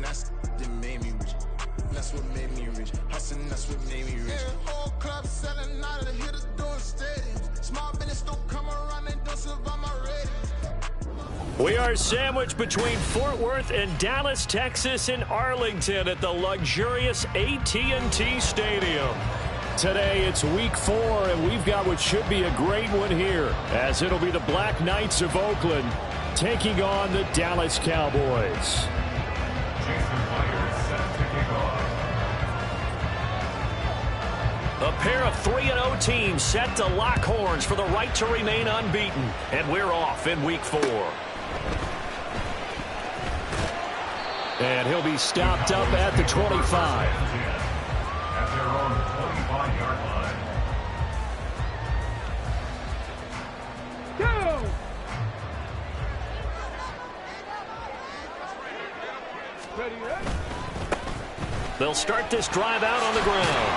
that's that made me rich. That's what made me rich. Hustling, that's what made me rich. Yeah, whole club selling out of the hitters doing stadiums. Small business don't come around, they don't survive my ratings. We are sandwiched between Fort Worth and Dallas, Texas, and Arlington at the luxurious AT&T Stadium. Today it's week 4, and we've got what should be a great one here, as it'll be the Black Knights of Oakland taking on the Dallas Cowboys. A pair of 3-0 teams set to lock horns for the right to remain unbeaten, and we're off in week 4. And he'll be stopped up at the 25. At their own 25-yard line. Go! Ready? They'll start this drive out on the ground.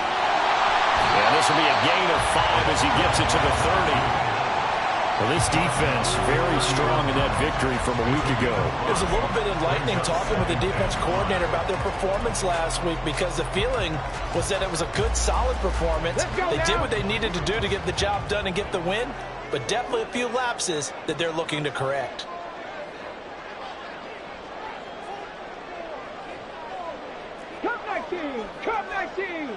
And this will be a gain of 5 as he gets it to the 30. Well, this defense very strong in that victory from a week ago. It was a little bit enlightening talking with the defense coordinator about their performance last week, because the feeling was that it was a good, solid performance. They did what they needed to do to get the job done and get the win, but definitely a few lapses that they're looking to correct. Come 19! Come 19!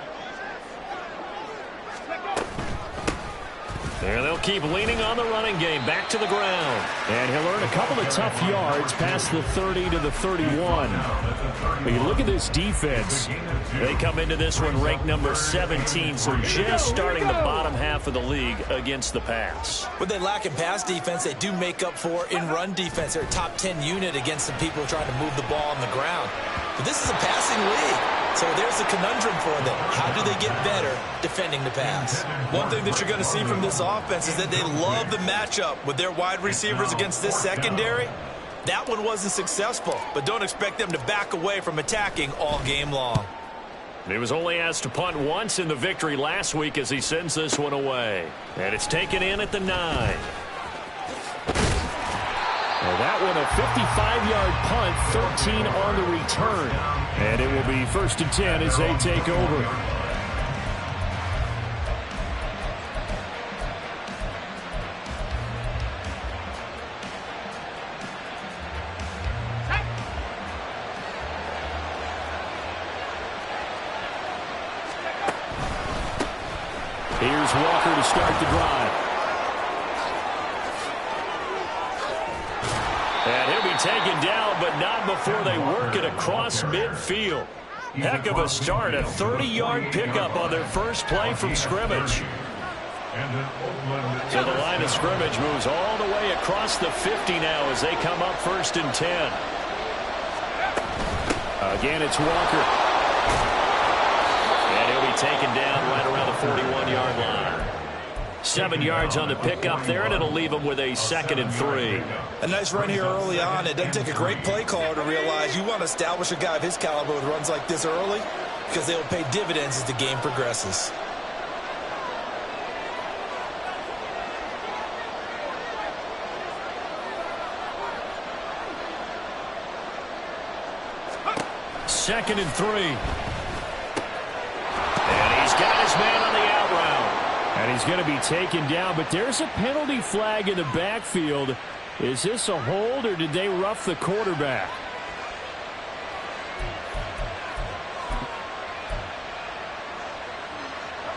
There they'll keep leaning on the running game, back to the ground. And he'll earn a couple of tough yards past the 30 to the 31. But you look at this defense. They come into this one ranked number 17, so just starting the bottom half of the league against the pass. What they lack in pass defense, they do make up for in run defense. They're a top 10 unit against some people trying to move the ball on the ground. But this is a passing league. So there's a conundrum for them. How do they get better defending the pass? One thing that you're going to see from this offense is that they love the matchup with their wide receivers against this secondary. That one wasn't successful, but don't expect them to back away from attacking all game long. He was only asked to punt once in the victory last week as he sends this one away. And it's taken in at the 9. Well, that one a 55-yard punt, 13 on the return. And it will be 1st and 10 as they take over. Here's Walker to start the drive. And he'll be taken down, but not before they work it across midfield. Heck of a start, a 30-yard pickup on their first play from scrimmage. So the line of scrimmage moves all the way across the 50 now as they come up 1st and 10. Again, it's Walker. And he'll be taken down right around the 41-yard line. 7 yards on the pickup there, and it'll leave them with a 2nd and 3. A nice run here early on. It doesn't take a great play caller to realize you want to establish a guy of his caliber with runs like this early, because they will pay dividends as the game progresses. Second and 3. And he's got his man on the out route. And he's going to be taken down, but there's a penalty flag in the backfield. Is this a hold, or did they rough the quarterback?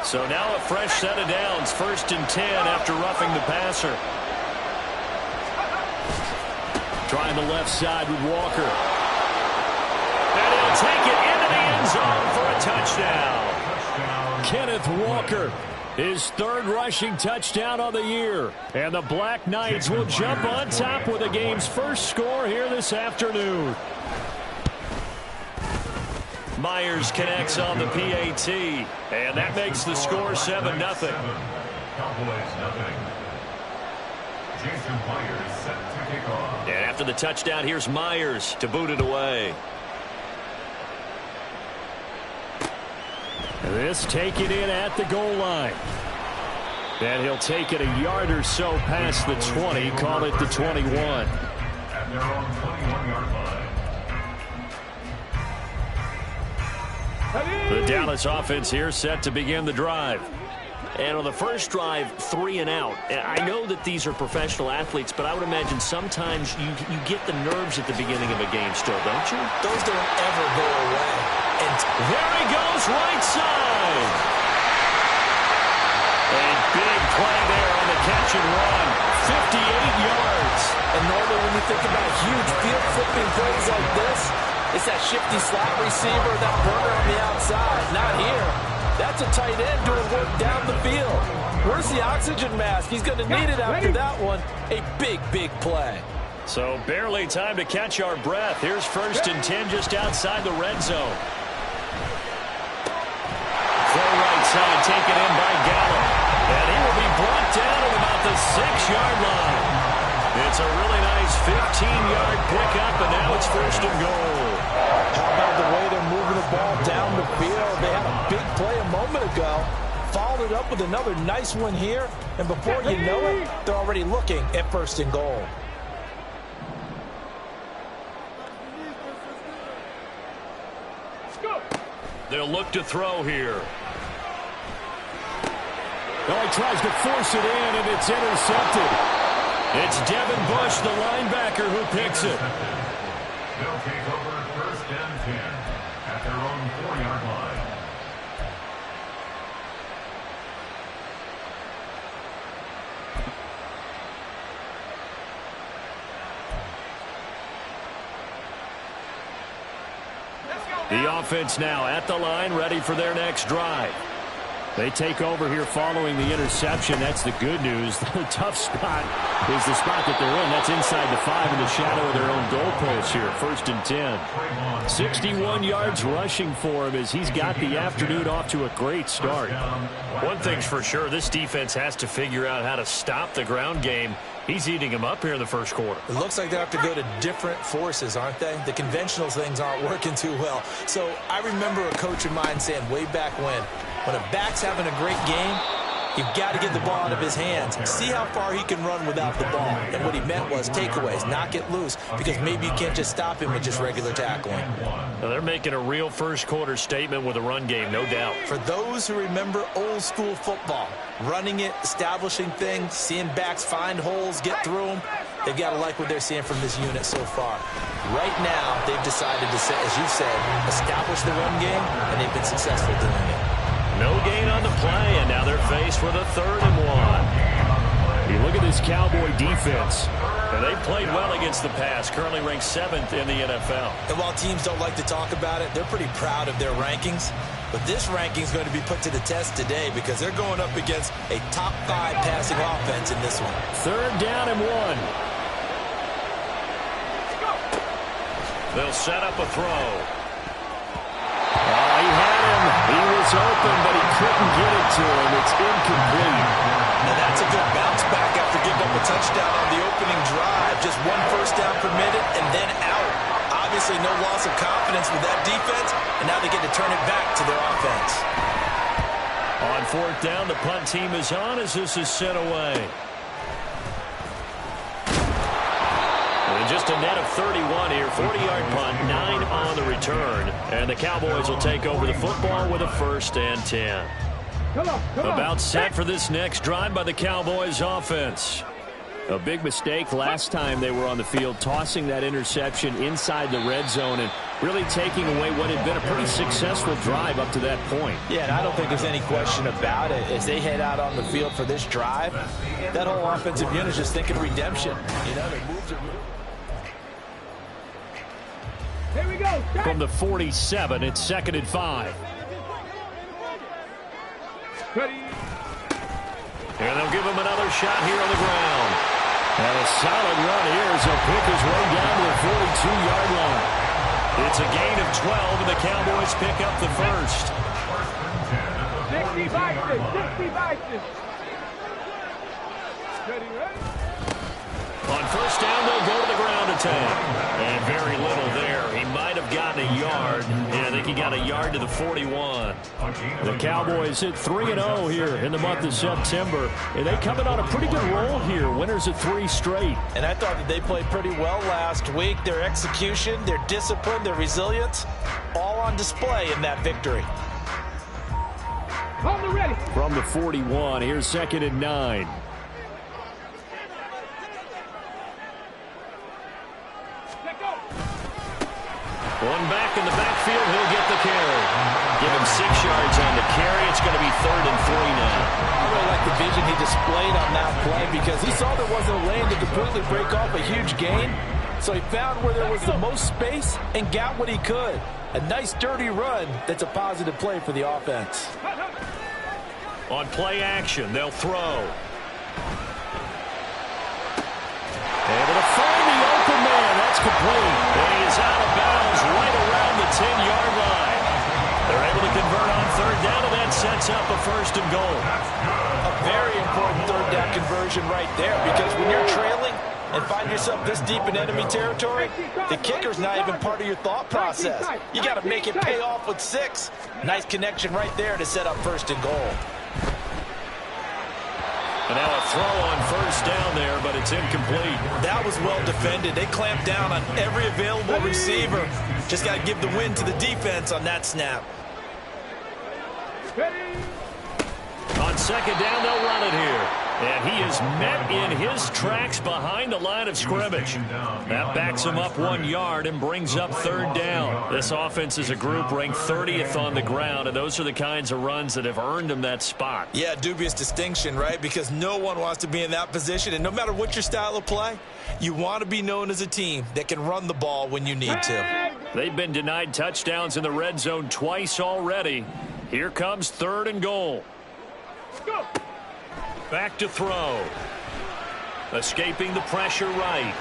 So now a fresh set of downs, 1st and 10 after roughing the passer. Trying the left side with Walker. And he'll take it into the end zone for a touchdown. Kenneth Walker, his 3rd rushing touchdown of the year. And the Black Knights will jump on top with the game's first score here this afternoon. Myers connects on the PAT, and that makes the score 7-0. Cowboys nothing. Jason Myers set to kick off. And after the touchdown, here's Myers to boot it away. This taken in at the goal line. And he'll take it a yard or so past the 20, call it the 21. At their own 21-yard line. The Dallas offense here set to begin the drive. And on the first drive, 3 and out. I know that these are professional athletes, but I would imagine sometimes you get the nerves at the beginning of a game still, don't you? Those don't ever go away. And there he goes, right side. A big play there on the catch and run. 58 yards. And normally when you think about huge field flipping plays like this, it's that shifty slot receiver, that burner on the outside. Not here. That's a tight end doing work down the field. Where's the oxygen mask? He's going to need it after that one. A big, big play. So barely time to catch our breath. Here's 1st and 10 just outside the red zone. Throw right side taken in by Gallup. And he will be brought down at about the 6-yard line. It's a really nice 15-yard pickup, and now it's 1st and goal. How about the way they're moving the ball down the field? They had a big play a moment ago. Followed it up with another nice one here. And before you know it, they're already looking at 1st and goal. They'll look to throw here. Well, he tries to force it in, and it's intercepted. It's Devin Bush, the linebacker, who picks it. They'll take over 1st and 10 at their own 4-yard line. The offense now at the line, ready for their next drive. They take over here following the interception. That's the good news. The tough spot is the spot that they're in. That's inside the 5 in the shadow of their own goalpost here. 1st and 10. 61 yards rushing for him as he's got the afternoon off to a great start. One thing's for sure, this defense has to figure out how to stop the ground game. He's eating him up here in the 1st quarter. It looks like they have to go to different forces, aren't they? The conventional things aren't working too well. So I remember a coach of mine saying way back when a back's having a great game, you've got to get the ball out of his hands. See how far he can run without the ball. And what he meant was takeaways, knock it loose, because maybe you can't just stop him with just regular tackling. Now they're making a real 1st quarter statement with a run game, no doubt. For those who remember old school football, running it, establishing things, seeing backs find holes, get through them, they've got to like what they're seeing from this unit so far. Right now, they've decided to, as you said, establish the run game, and they've been successful doing it. No gain on the play, and now they're faced with a 3rd and 1. You look at this Cowboy defense, and they've played well against the pass, currently ranked 7th in the NFL. And while teams don't like to talk about it, they're pretty proud of their rankings. But this ranking is going to be put to the test today because they're going up against a top 5 passing offense in this one. 3rd down and 1. They'll set up a throw. He had him. He was open, but he couldn't get it to him. It's incomplete. Now that's a good bounce back after giving up a touchdown on the opening drive. Just 1 first down permitted and then out. Obviously no loss of confidence with that defense, and now they get to turn it back to their offense. On 4th down, the punt team is on as this is sent away. And just a net of 31 here, 40-yard punt, 9 on the return. And the Cowboys will take over the football with a 1st and 10. About set for this next drive by the Cowboys offense. A big mistake last time they were on the field, tossing that interception inside the red zone and really taking away what had been a pretty successful drive up to that point. Yeah, and I don't think there's any question about it. As they head out on the field for this drive, that whole offensive unit is just thinking redemption. You know, their moves are... Here we go. From the 47, it's 2nd and 5. Ready. And they'll give him another shot here on the ground. And a solid run here as he'll pick his way down to the 42-yard line. It's a gain of 12, and the Cowboys pick up the 1st. 60 Bison, 60 Bison. Ready, ready. On 1st down, they'll go to the ground attack. And very little there. He might have gotten a yard. Yeah, I think he got a yard to to the 41. The Cowboys hit 3-0 here in the month of September. And they coming on a pretty good roll here. Winners of 3 straight. And I thought that they played pretty well last week. Their execution, their discipline, their resilience, all on display in that victory. On the ready. From the 41, here's 2nd and 9. One back in the backfield, he'll get the carry. Give him 6 yards on the carry. It's going to be 3rd and 3 now. I really like the vision he displayed on that play because he saw there wasn't a lane to completely break off a huge gain. So he found where there was the most space and got what he could. A nice dirty run that's a positive play for the offense. On play action, they'll throw. Able to find the open man. That's complete. And he is out of bounds right around the 10-yard line. They're able to convert on 3rd down, and that sets up a 1st and goal. A very important 3rd down conversion right there because when you're trailing and find yourself this deep in enemy territory, the kicker's not even part of your thought process. You got to make it pay off with 6. Nice connection right there to set up 1st and goal. And now a throw on 1st down there, but it's incomplete. That was well defended. They clamped down on every available receiver. Just got to give the win to the defense on that snap. On 2nd down, they'll run it here. And he is met in his tracks behind the line of scrimmage. That backs him up 1 yard and brings up 3rd down. This offense is a group ranked 30th on the ground, and those are the kinds of runs that have earned him that spot. Yeah, dubious distinction, right? Because no one wants to be in that position, and no matter what your style of play, you want to be known as a team that can run the ball when you need to. They've been denied touchdowns in the red zone twice already. Here comes 3rd and goal. Go. Back to throw. Escaping the pressure right.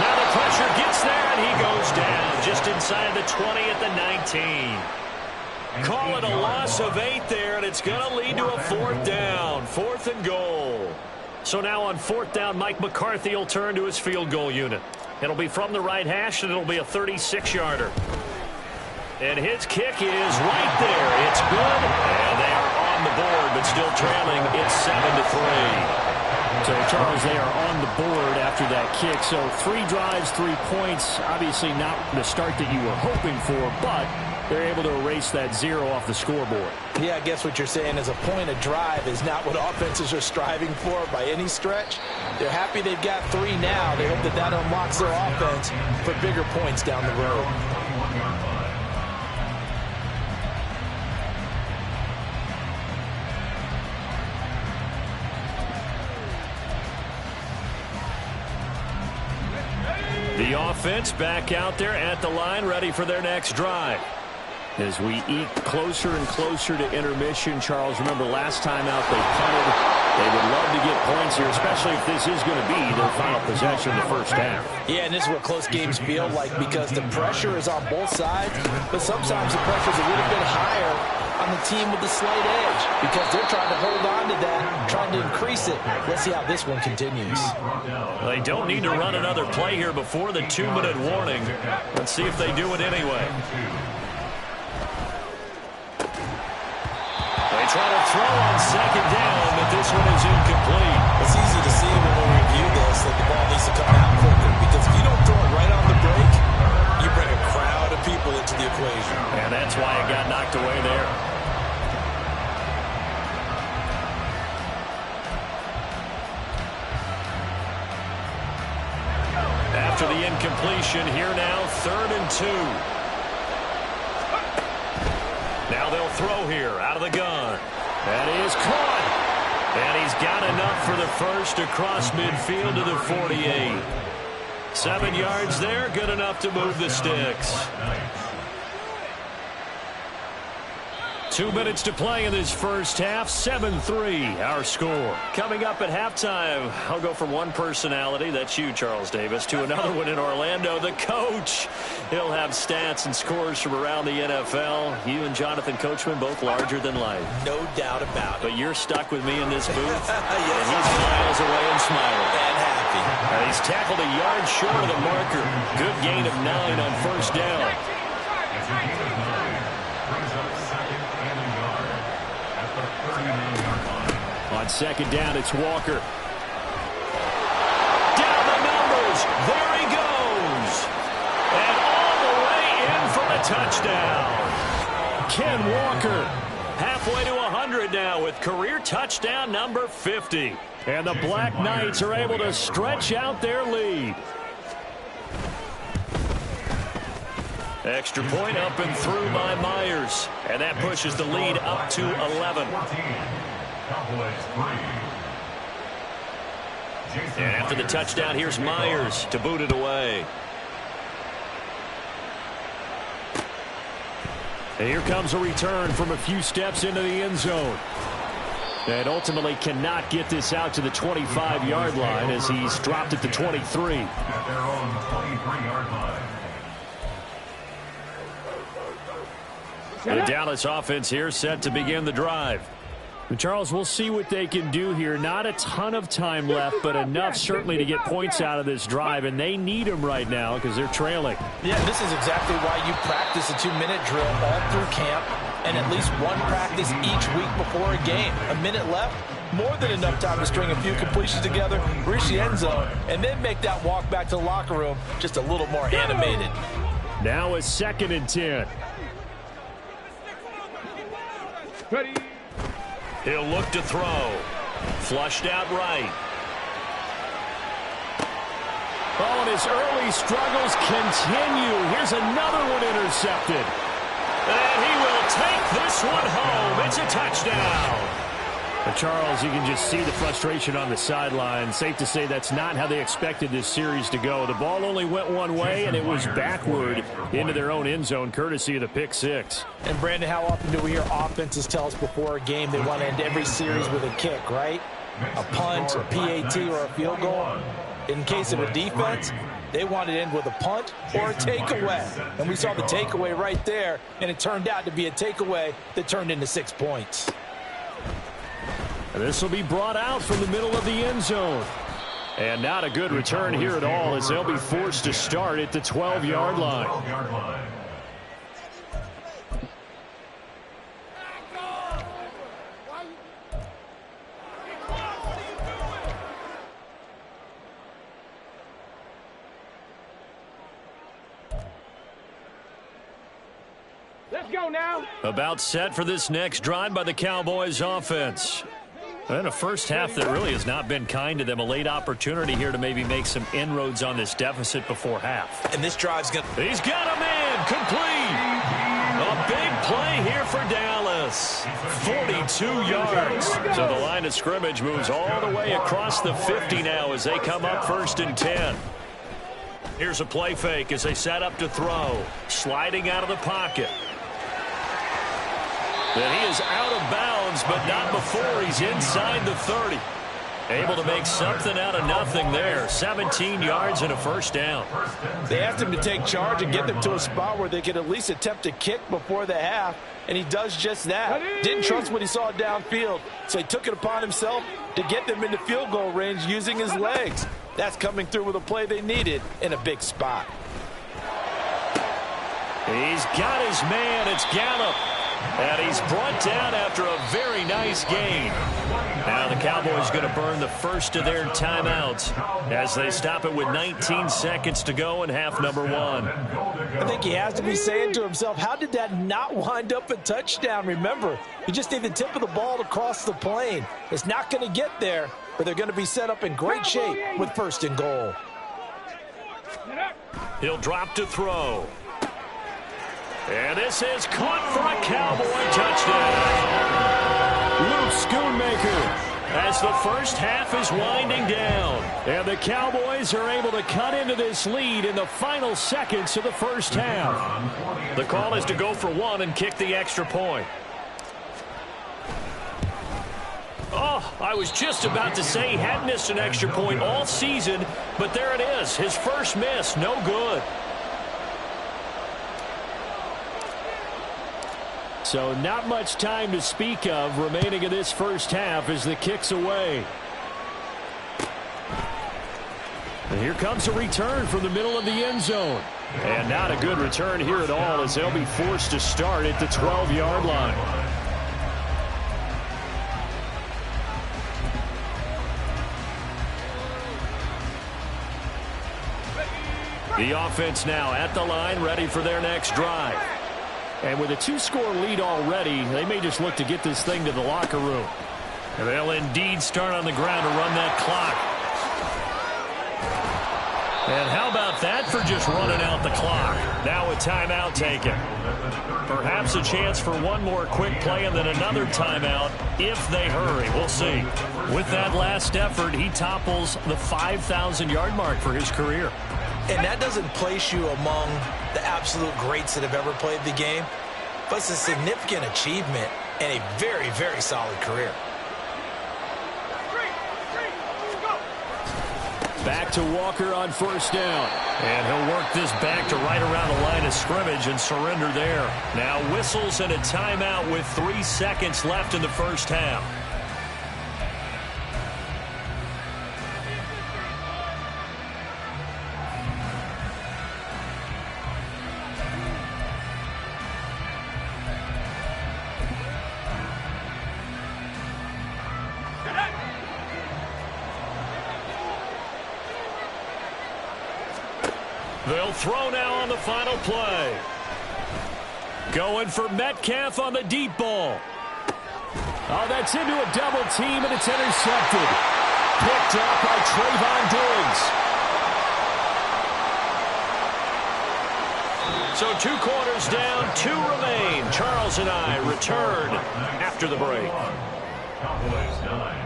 Now the pressure gets there, and he goes down just inside the 20 at the 19. Call it a loss of 8 there, and it's going to lead to a 4th down. 4th and goal. So now on 4th down, Mike McCarthy will turn to his field goal unit. It'll be from the right hash, and it'll be a 36-yarder. And his kick is right there. It's good, and they are on the board, but still trailing. It's 7-3. So, Charles, they are on the board after that kick. So 3 drives, 3 points. Obviously not the start that you were hoping for, but they're able to erase that 0 off the scoreboard. Yeah, I guess what you're saying is a point of drive is not what offenses are striving for by any stretch. They're happy they've got 3 now. They hope that that unlocks their offense for bigger points down the road. The offense back out there at the line, ready for their next drive. As we eat closer and closer to intermission, Charles, remember last time out they punted. They would love to get points here, especially if this is going to be their final possession in the first half. Yeah, and this is what close games feel like because the pressure is on both sides, but sometimes the pressure is a little bit higher on the team with the slight edge because they're trying to hold on to that, trying to increase it. Let's see how this one continues. They don't need to run another play here before the 2-minute warning. Let's see if they do it anyway. They try to throw on 2nd down, but this one is incomplete. It's easy to see when we review this that the ball needs to come out quicker because if you don't throw it right on the break, you bring a crowd of people into the equation. And that's why it got knocked away there. After the incompletion, here now, 3rd and 2. Now they'll throw here out of the gun. That is caught. And he's got enough for the first across midfield to the 48. 7 yards there, good enough to move the sticks. 2 minutes to play in this first half. 7-3, our score. Coming up at halftime, I'll go from one personality, that's you, Charles Davis, to another one in Orlando, the coach. He'll have stats and scores from around the NFL. You and Jonathan Coachman, both larger than life. No doubt about it. But you're stuck with me in this booth, Yes, and he's miles away and smiling. And happy. And he's tackled a yard short of the marker. Good gain of 9 on 1st down. Brings up second and a yard at the 39-yard line. On second down, it's Walker. Down the numbers. There he goes. And all the way in for the touchdown. Ken Walker halfway to 100 now with career touchdown number 50. And the Black Knights are able to stretch out their lead. Extra point up and through by Myers. And that pushes the lead up to 11. And after the touchdown, here's Myers to boot it away. And here comes a return from a few steps into the end zone. And ultimately cannot get this out to the 25-yard line as he's dropped at the 23. At their own 23-yard line. And the Dallas offense here set to begin the drive. And Charles, we'll see what they can do here. Not a ton of time left, but enough certainly to get points out of this drive, and they need them right now because they're trailing. Yeah, this is exactly why you practice a 2-minute drill all through camp and at least one practice each week before a game. A minute left, more than enough time to string a few completions together, reach the end zone, and then make that walk back to the locker room just a little more animated. Now a 2nd and 10. Ready. He'll look to throw. Flushed out right. Oh, and his early struggles continue. Here's another one intercepted. And he will take this one home. It's a touchdown. But Charles, you can just see the frustration on the sideline. Safe to say that's not how they expected this series to go. The ball only went one way, and it was backward into their own end zone, courtesy of the pick six. And, Brandon, how often do we hear offenses tell us before a game they want to end every series with a kick, right? A punt, a PAT, or a field goal. In case of a defense, they want to end with a punt or a takeaway. And we saw the takeaway right there, and it turned out to be a takeaway that turned into 6 points. This will be brought out from the middle of the end zone. And not a good return here at all as they'll be forced to start at the 12-yard line. Let's go now. About set for this next drive by the Cowboys offense. And a first half that really has not been kind to them. A late opportunity here to maybe make some inroads on this deficit before half. And this drive's going to... He's got a man complete. A big play here for Dallas. 42 yards. So the line of scrimmage moves all the way across the 50 now as they come up 1st and 10. Here's a play fake as they set up to throw. Sliding out of the pocket. And he is out of bounds, but not before he's inside the 30. Able to make something out of nothing there. 17 yards and a first down. They asked him to take charge and get them to a spot where they could at least attempt a kick before the half, and he does just that. Didn't trust what he saw downfield, so he took it upon himself to get them into field goal range using his legs. That's coming through with a play they needed in a big spot. He's got his man. It's Gallup. And he's brought down after a very nice gain. Now the Cowboys going to burn the first of their timeouts as they stop it with 19 seconds to go in half number 1. I think he has to be saying to himself, how did that not wind up a touchdown? Remember, you just need the tip of the ball to cross the plane. It's not going to get there, but they're going to be set up in great shape with 1st and goal. He'll drop to throw. And this is caught for a Cowboy touchdown. Luke Schoonmaker as the first half is winding down. And the Cowboys are able to cut into this lead in the final seconds of the first half. The call is to go for 1 and kick the extra point. Oh, I was just about to say he hadn't missed an extra point all season, but there it is. His first miss, no good. So not much time to speak of remaining in this first half as the kick's away. And here comes a return from the middle of the end zone. And not a good return here at all, as they'll be forced to start at the 12-yard line. The offense now at the line, ready for their next drive. And with a 2-score lead already, they may just look to get this thing to the locker room. And they'll indeed start on the ground to run that clock. And how about that for just running out the clock? Now a timeout taken. Perhaps a chance for one more quick play and then another timeout if they hurry. We'll see. With that last effort, he topples the 5,000-yard mark for his career. And that doesn't place you among the absolute greats that have ever played the game, but it's a significant achievement and a very, very solid career. Back to Walker on first down. And he'll work this back to right around the line of scrimmage and surrender there. Now whistles and a timeout with 3 seconds left in the first half. They'll throw now on the final play. Going for Metcalf on the deep ball. Oh, that's into a double team, and it's intercepted. Picked up by Trayvon Diggs. So 2 quarters down, 2 remain. Charles and I return after the break. Cowboys 9.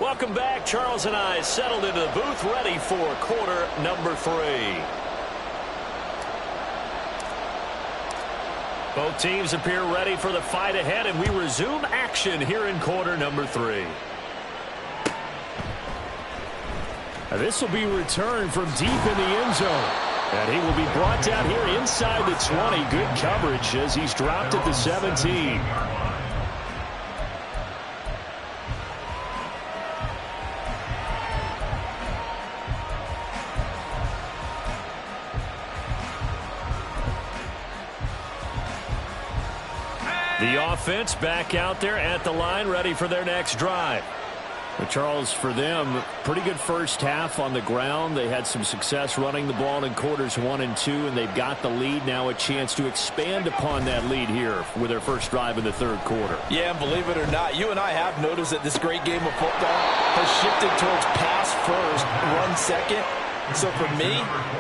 Welcome back. Charles and I settled into the booth, ready for quarter number 3. Both teams appear ready for the fight ahead, and we resume action here in quarter number 3. This will be returned from deep in the end zone. And he will be brought down here inside the 20. Good coverage as he's dropped at the 17. The offense back out there at the line, ready for their next drive. But Charles, for them, pretty good first half on the ground. They had some success running the ball in quarters 1 and 2, and they've got the lead. Now a chance to expand upon that lead here with their first drive in the third quarter. Yeah, and believe it or not, you and I have noticed that this great game of football has shifted towards pass first, run second. So for me,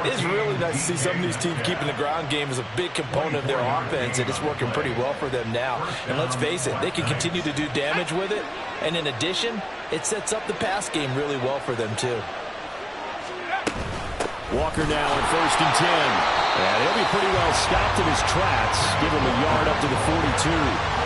it's really nice to see some of these teams keeping the ground game as a big component of their offense, and it's working pretty well for them now. And let's face it, they can continue to do damage with it. And in addition, it sets up the pass game really well for them too. Walker now on first and 10. And he'll be pretty well stopped in his tracks. Give him a yard up to the 42.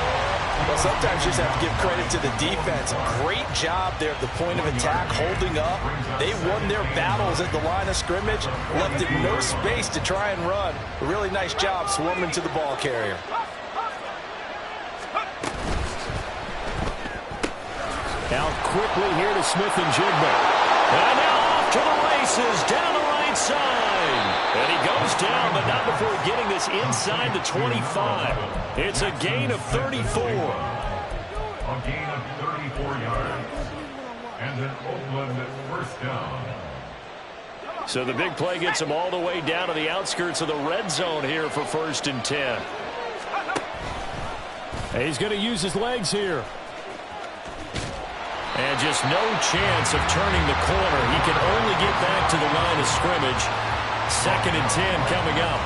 Well, sometimes you just have to give credit to the defense. Great job there at the point of attack, holding up. They won their battles at the line of scrimmage, left it no space to try and run. A really nice job swarming to the ball carrier. Out quickly here to Smith and Jigba. And now off to the races down the right side. And he goes down, but not before getting this inside the 25. It's a gain of 34. A gain of 34 yards. And an Oakland first down. So the big play gets him all the way down to the outskirts of the red zone here for first and 10. And he's going to use his legs here. And just no chance of turning the corner. He can only get back to the line of scrimmage. Second and 10 coming up.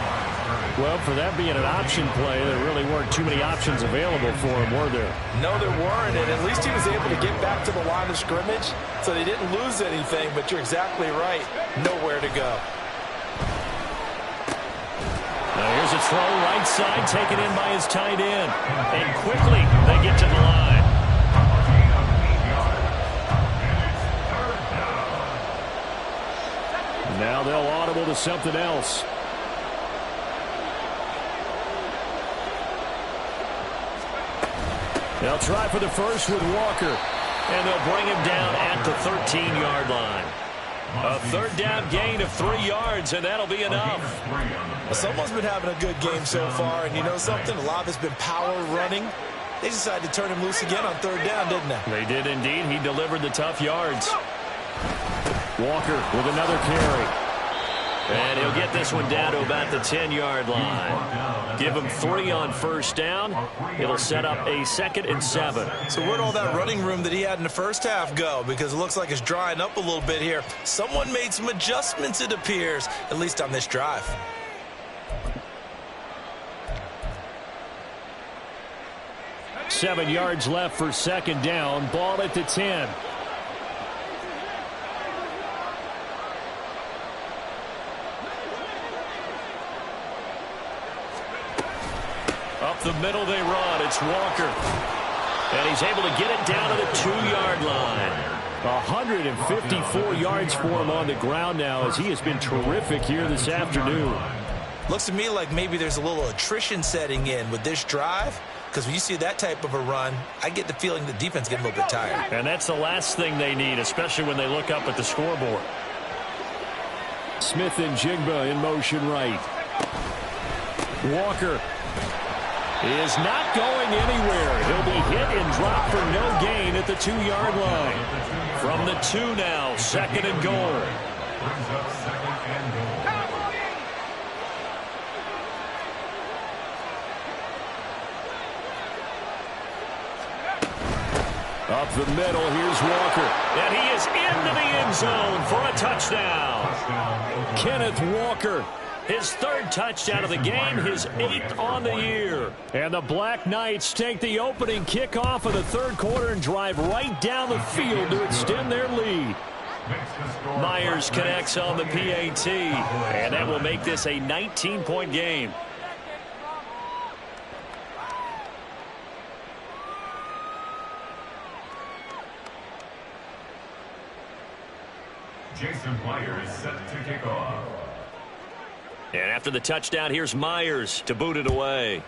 Well, for that being an option play, there really weren't too many options available for him, were there? No, there weren't, and at least he was able to get back to the line of scrimmage, so they didn't lose anything, but you're exactly right. Nowhere to go. Now here's a throw right side, taken in by his tight end. And quickly, they get to the line. Now they'll audible to something else. They'll try for the first with Walker. And they'll bring him down at the 13-yard line. A third down gain of 3 yards, and that'll be enough. Well, someone's been having a good game so far, and you know something? A lot of it's been power running. They decided to turn him loose again on third down, didn't they? They did indeed. He delivered the tough yards. Walker with another carry. And he'll get this one down to about the 10-yard line. Give him 3 on first down. It'll set up a 2nd and 7. So where'd all that running room that he had in the first half go? Because it looks like it's drying up a little bit here. Someone made some adjustments, it appears, at least on this drive. Seven yards left for second down. Ball at the 10. Up the middle they run. It's Walker. And he's able to get it down to the 2-yard line. 154 yards for him on the ground now as he has been terrific here this afternoon. Looks to me like maybe there's a little attrition setting in with this drive. Because when you see that type of a run, I get the feeling the defense getting a little bit tired. And that's the last thing they need, especially when they look up at the scoreboard. Smith and Jigba in motion right. Walker is not going anywhere. He'll be hit and dropped for no gain at the 2-yard line. From the 2 now, 2nd and goal. Brings up 2nd and goal. Up the middle, here's Walker. And he is into the end zone for a touchdown. Kenneth Walker, his 3rd touchdown of the game, his 8th on the year. And the Black Knights take the opening kickoff of the 3rd quarter and drive right down the field to extend their lead. Myers connects on the PAT, and that will make this a 19-point game. Jason Myers set to kick off. And after the touchdown, here's Myers to boot it away.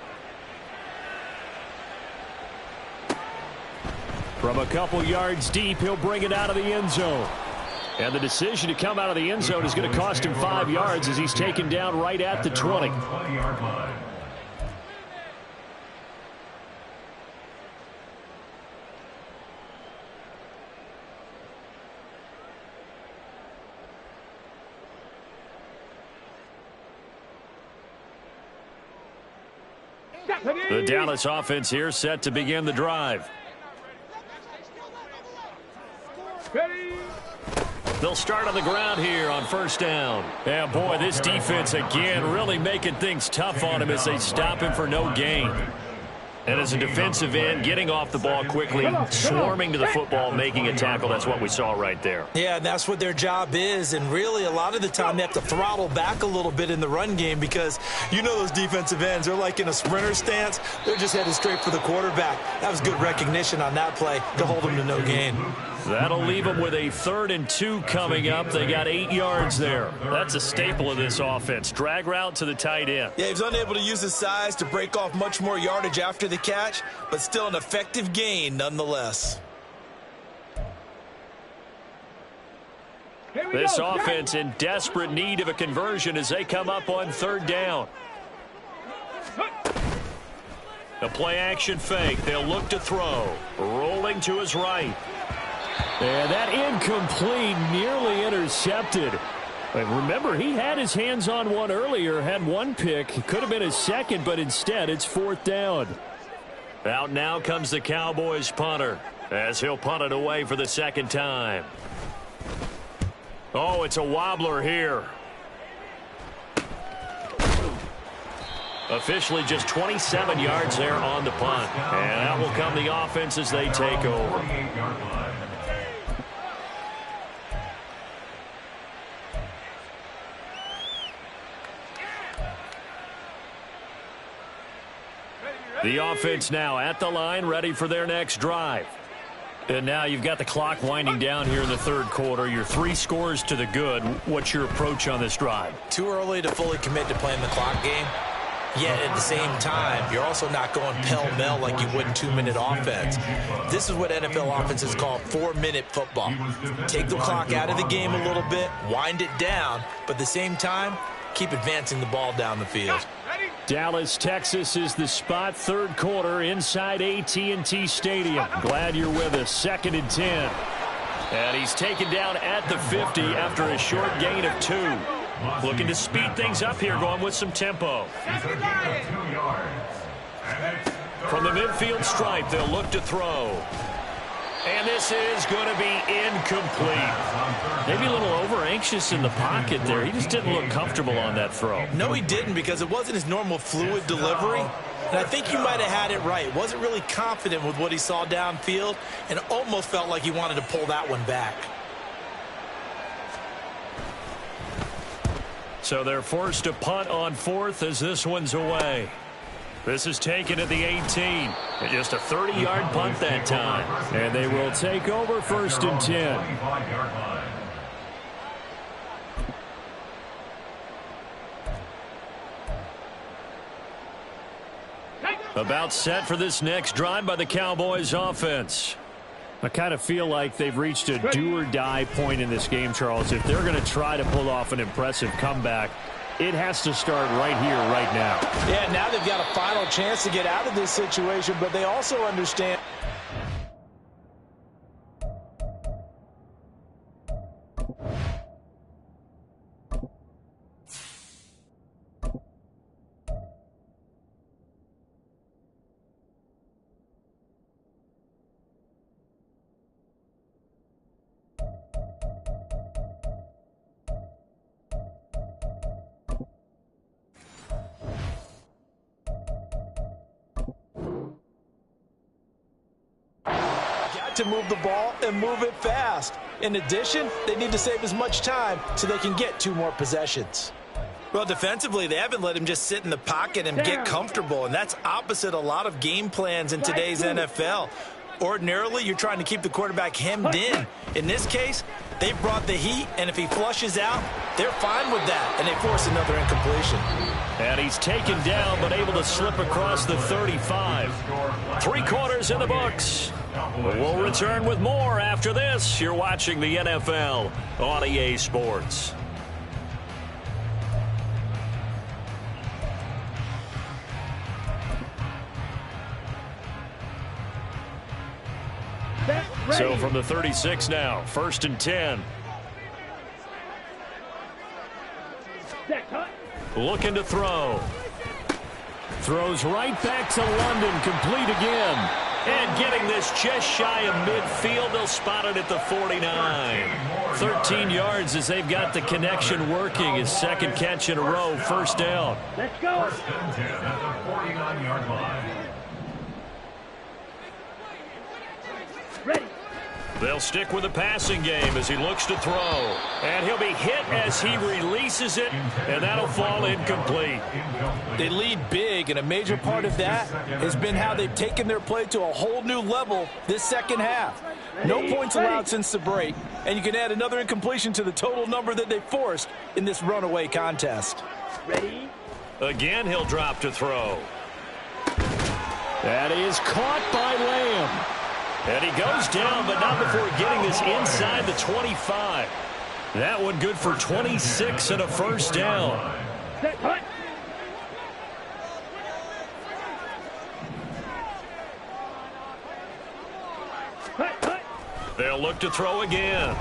From a couple yards deep, he'll bring it out of the end zone. And the decision to come out of the end zone is going to cost him 5 yards as he's taken down right at the 20. 20-yard line. The Dallas offense here set to begin the drive. They'll start on the ground here on first down. Yeah, boy, this defense again really making things tough on him as they stop him for no gain. And as a defensive end, getting off the ball quickly, swarming to the football, making a tackle. That's what we saw right there. Yeah, and that's what their job is. And really, a lot of the time, they have to throttle back a little bit in the run game because you know those defensive ends, they're like in a sprinter stance. They're just headed straight for the quarterback. That was good recognition on that play to hold them to no gain. That'll leave them with a 3rd and 2 coming up. They got 8 yards there. That's a staple of this offense. Drag route to the tight end. Yeah, he was unable to use his size to break off much more yardage after the catch, but still an effective gain nonetheless. This offense in desperate need of a conversion as they come up on 3rd down. The play-action fake. They'll look to throw. Rolling to his right. And that incomplete, nearly intercepted. But remember, he had his hands on one earlier, had one pick. It could have been his 2nd, but instead it's 4th down. Out now comes the Cowboys punter as he'll punt it away for the 2nd time. Oh, it's a wobbler here. Officially just 27 yards there on the punt. And out will come the offense as they take over. 48-yard line. The offense now at the line, ready for their next drive. And now you've got the clock winding down here in the third quarter. You're 3 scores to the good. What's your approach on this drive? Too early to fully commit to playing the clock game. Yet at the same time, you're also not going pell-mell like you would in 2-minute offense. This is what NFL offenses call 4-minute football. Take the clock out of the game a little bit, wind it down, but at the same time, keep advancing the ball down the field. Dallas, Texas is the spot. Third quarter inside AT&T Stadium. Glad you're with us. 2nd and 10. And he's taken down at the 50 after a short gain of 2. Looking to speed things up here, going with some tempo. From the midfield stripe, they'll look to throw. And this is going to be incomplete. Maybe a little over-anxious in the pocket there. He just didn't look comfortable on that throw. No, he didn't, because it wasn't his normal fluid delivery. And I think you might have had it right. Wasn't really confident with what he saw downfield and almost felt like he wanted to pull that one back. So they're forced to punt on 4th as this one's away. This is taken at the 18. And just a 30-yard punt that time. And they will take over 1st and 10. About set for this next drive by the Cowboys offense. I kind of feel like they've reached a do-or-die point in this game, Charles. If they're going to try to pull off an impressive comeback, it has to start right here, right now. Yeah, now they've got a final chance to get out of this situation, but they also understand. To move the ball and move it fast. In addition, they need to save as much time so they can get 2 more possessions. Well, defensively, they haven't let him just sit in the pocket and get comfortable, and that's opposite a lot of game plans in today's NFL. Ordinarily, you're trying to keep the quarterback hemmed in. In this case, they brought the heat, and if he flushes out, they're fine with that, and they force another incompletion. And he's taken down, but able to slip across the 35. 3 quarters in the books. We'll return with more after this. You're watching the NFL on EA Sports. So from the 36 now, 1st and 10. Looking to throw. Throws right back to London, complete again. And getting this just shy of midfield, they'll spot it at the 49. 13 yards as they've got the connection working. His 2nd catch in a row, 1st down. Let's go. 1st and 10 at the 49-yard line. Ready. They'll stick with the passing game as he looks to throw. And he'll be hit as he releases it, and that'll fall incomplete. They lead big, and a major part of that has been how they've taken their play to a whole new level this second half. No points allowed since the break, and you can add another incompletion to the total number that they forced in this runaway contest. Ready. Again, he'll drop to throw. That is caught by Lamb. And he goes down, but not before getting this inside the 25. That one good for 26 and a 1st down. Set, hut. They'll look to throw again.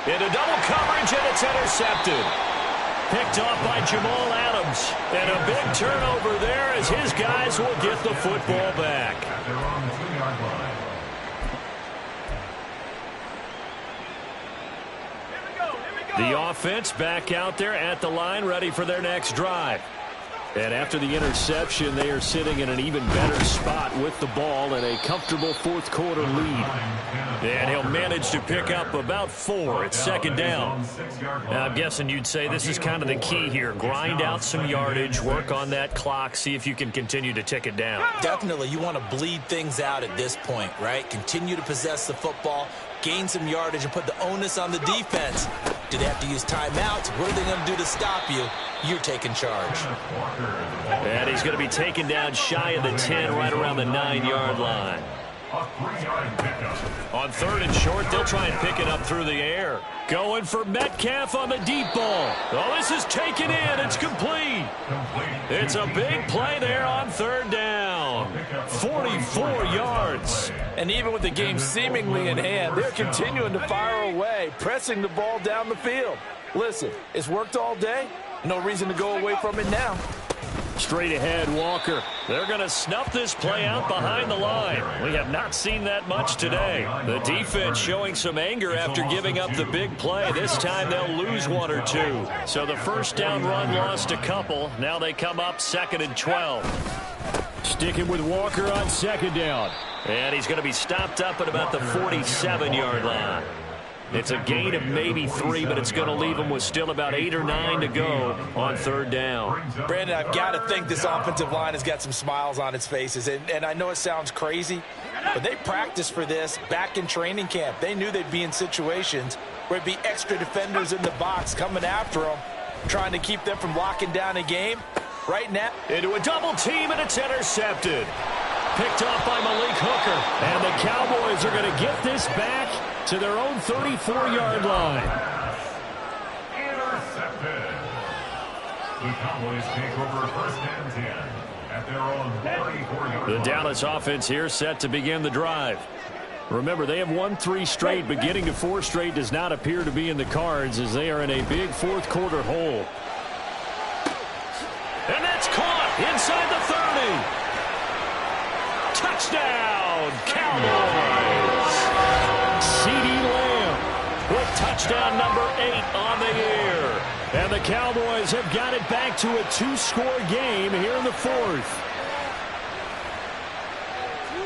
Into double coverage, and it's intercepted. Picked off by Jamal Adams. And a big turnover there as his guys will get the football back. They're on the 2-yard line. The offense back out there at the line, ready for their next drive. And after the interception, they are sitting in an even better spot with the ball and a comfortable fourth quarter lead. And he'll manage to pick up about 4. It's second down. Now, I'm guessing you'd say this is kind of the key here. Grind out some yardage, work on that clock, see if you can continue to tick it down. Definitely, you want to bleed things out at this point, right? Continue to possess the football, gain some yardage, and put the onus on the defense. Do they have to use timeouts? What are they going to do to stop you? You're taking charge. And he's going to be taken down shy of the 10, right around the 9-yard line. On third and short, they'll try and pick it up through the air. Going for Metcalf on the deep ball. Oh, this is taken in. It's complete. It's a big play there on third down. 44 yards. And even with the game seemingly in hand, they're continuing to fire away, pressing the ball down the field. Listen, it's worked all day. No reason to go away from it now. Straight ahead, Walker. They're going to snuff this play out behind the line. We have not seen that much today. The defense showing some anger after giving up the big play. This time they'll lose 1 or 2. So the first down run lost a couple. Now they come up 2nd and 12. Sticking with Walker on second down. And he's going to be stopped up at about the 47-yard line. It's a gain of maybe 3, but it's going to leave them with still about 8 or 9 to go on third down. Brandon, I've got to think this offensive line has got some smiles on its faces. And I know it sounds crazy, but they practiced for this back in training camp. They knew they'd be in situations where it'd be extra defenders in the box coming after them, trying to keep them from locking down a game. Right now, into a double team, and it's intercepted. Picked off by Malik Hooker. And the Cowboys are going to get this back to their own 34-yard line. Intercepted. The Cowboys take over 1st and 10 at their own 44-yard line. The Dallas offense here set to begin the drive. Remember, they have won 3 straight, but getting to 4 straight does not appear to be in the cards as they are in a big fourth quarter hole. And that's caught inside the 30. Touchdown, Cowboys. CeeDee Lamb with touchdown number 8 on the year. And the Cowboys have got it back to a 2-score game here in the 4th.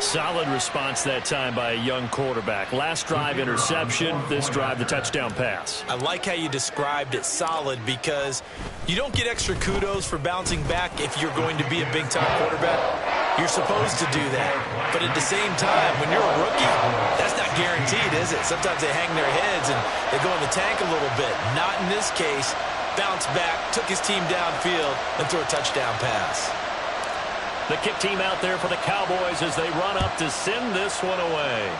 Solid response that time by a young quarterback. Last drive, interception. This drive, the touchdown pass. I like how you described it, solid, because you don't get extra kudos for bouncing back if you're going to be a big-time quarterback. You're supposed to do that. But at the same time, when you're a rookie, that's not guaranteed, is it? Sometimes they hang their heads and they go in the tank a little bit. Not in this case. Bounce back, took his team downfield, and threw a touchdown pass. The kick team out there for the Cowboys as they run up to send this one away.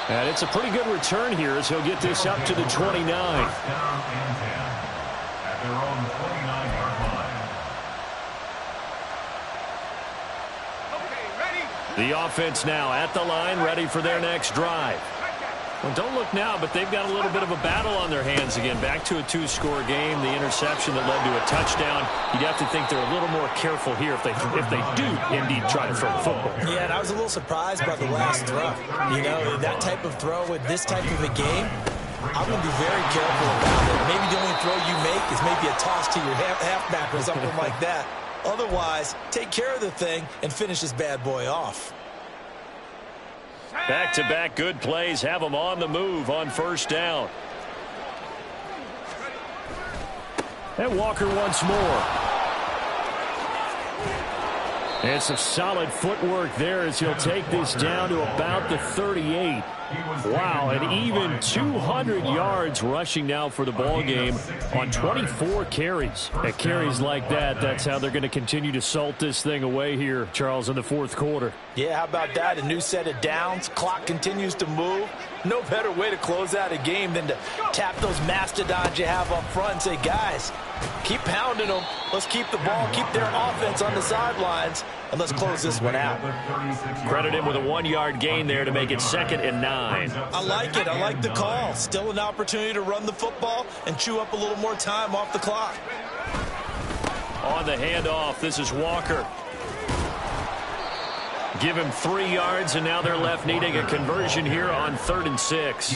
And it's a pretty good return here as he'll get this up to the 29. At their own 29-yard line. The offense now at the line, ready for their next drive. Well, don't look now, but they've got a little bit of a battle on their hands again. Back to a 2-score game. The interception that led to a touchdown. You'd have to think they're a little more careful here if they do indeed try to throw the football. Yeah, and I was a little surprised by the last throw. You know, that type of throw with this type of a game, I'm going to be very careful about it. Maybe the only throw you make is maybe a toss to your halfback or something like that. Otherwise, take care of the thing and finish this bad boy off. Back-to-back good plays have them on the move on first down. And Walker once more. And some solid footwork there as he'll take this down to about the 38. Wow, and even 200 yards rushing now for the ball game on 24 carries. At carries like that, that's how they're going to continue to salt this thing away here, Charles, in the fourth quarter. Yeah, how about that? A new set of downs. Clock continues to move. No better way to close out a game than to tap those mastodons you have up front and say, guys, keep pounding them. Let's keep the ball, keep their offense on the sidelines, and let's close this one out. Credit him with a 1-yard gain there to make it 2nd and 9. I like it. I like the call. Still an opportunity to run the football and chew up a little more time off the clock. On the handoff, this is Walker. Give him 3 yards, and now they're left needing a conversion here on 3rd and 6.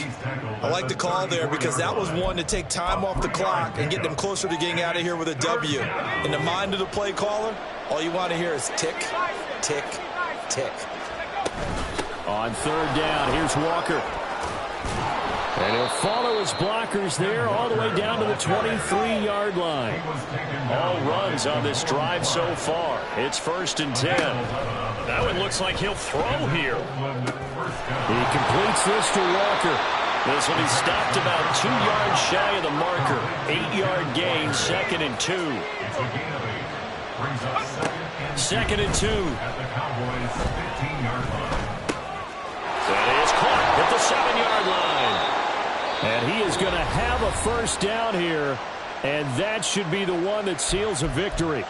I like the call there because that was one to take time off the clock and get them closer to getting out of here with a W. In the mind of the play caller, all you want to hear is tick, tick, tick. On 3rd down, here's Walker. And he'll follow his blockers there all the way down to the 23-yard line. All runs on this drive so far. It's 1st and 10. That one looks like he'll throw here. He completes this to Walker. This one he's stopped about 2 yards shy of the marker. 8-yard gain, 2nd and 2. 2nd and 2. That is caught at the 7-yard line. And he is going to have a 1st down here, and that should be the one that seals a victory.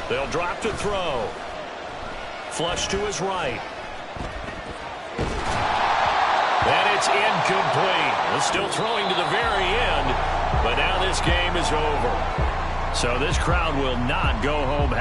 They'll drop to throw. Flush to his right. And it's incomplete. Still throwing to the very end, but now this game is over. So this crowd will not go home happy.